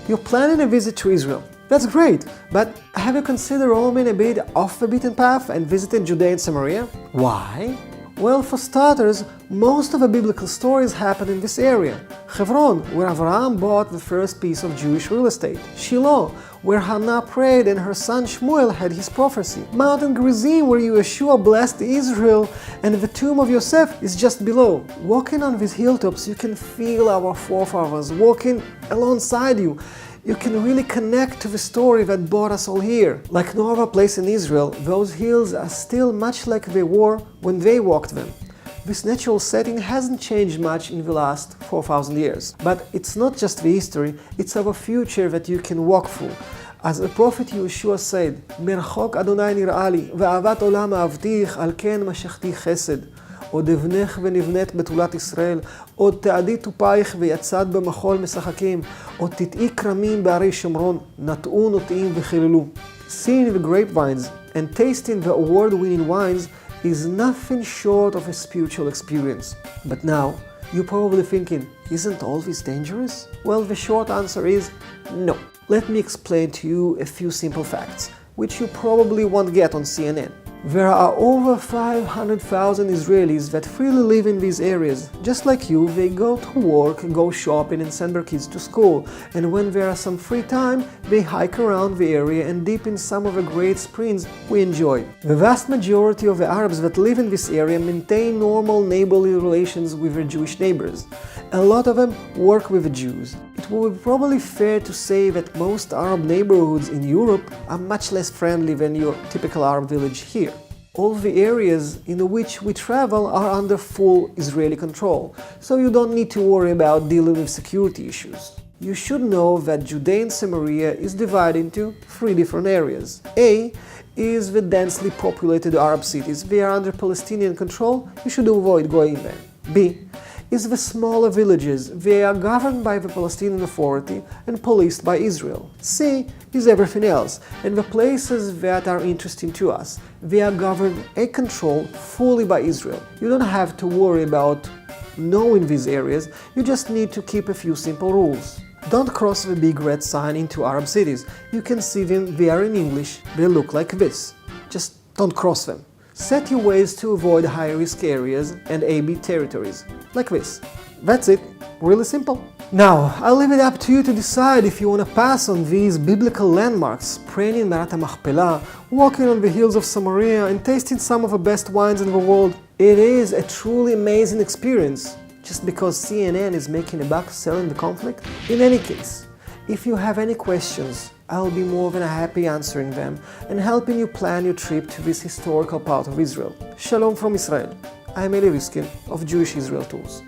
You're planning a visit to Israel. That's great, but have you considered roaming a bit off the beaten path and visiting Judea and Samaria? Why? Well, for starters, most of the biblical stories happen in this area. Hebron, where Abraham bought the first piece of Jewish real estate. Shilo, where Hannah prayed and her son Shmuel had his prophecy. Mountain Grizim, where Yahoshua blessed Israel, and the tomb of Yosf is just below. Walking on these hilltops, you can feel our forefathers walking alongside you. You can really connect to the story that brought us all here. Like no other place in Israel, those hills are still much like they were when they walked them. This natural setting hasn't changed much in the last 4,000 years. But it's not just the history, it's our future that you can walk through. As the prophet Yeshua said, "Merchok Adonai nir'ali, ve'avat olam ahavtich, al ken mashachti chesed." עוד אבנך ונבנית בתולת ישראל, עוד תעדי טופייך ויצד במחול משחקים, עוד תטעי כרמים בערי שומרון, נטעו נוטעים וחיללו. Seeing the grapevines and tasting the award-winning wines is nothing short of a spiritual experience. But now, you're probably thinking, isn't all this dangerous? Well, the short answer is no. Let me explain to you a few simple facts, which you probably won't get on CNN. There are over 500,000 Israelis that freely live in these areas. Just like you, they go to work, go shopping and send their kids to school. And when there are some free time, they hike around the area and dip in some of the great springs we enjoy. The vast majority of the Arabs that live in this area maintain normal neighborly relations with their Jewish neighbors. A lot of them work with the Jews. It would be probably fair to say that most Arab neighborhoods in Europe are much less friendly than your typical Arab village here. All the areas in which we travel are under full Israeli control, so you don't need to worry about dealing with security issues. You should know that Judea and Samaria is divided into 3 different areas. A is the densely populated Arab cities. They are under Palestinian control, you should avoid going there. B is the smaller villages. They are governed by the Palestinian Authority and policed by Israel. C is everything else, and the places that are interesting to us. They are governed and controlled fully by Israel. You don't have to worry about knowing these areas, you just need to keep a few simple rules. Don't cross the big red sign into Arab cities. You can see them, they are in English, they look like this. Just don't cross them. Set your ways to avoid high-risk areas and AB territories, like this. That's it, really simple. Now, I'll leave it up to you to decide if you want to pass on these biblical landmarks, praying in Marat HaMachpelah, walking on the hills of Samaria, and tasting some of the best wines in the world. It is a truly amazing experience, just because CNN is making a buck selling the conflict. In any case, if you have any questions, I'll be more than happy answering them and helping you plan your trip to this historical part of Israel. Shalom from Israel. I'm Eli Riskin of Jewish Israel Tours.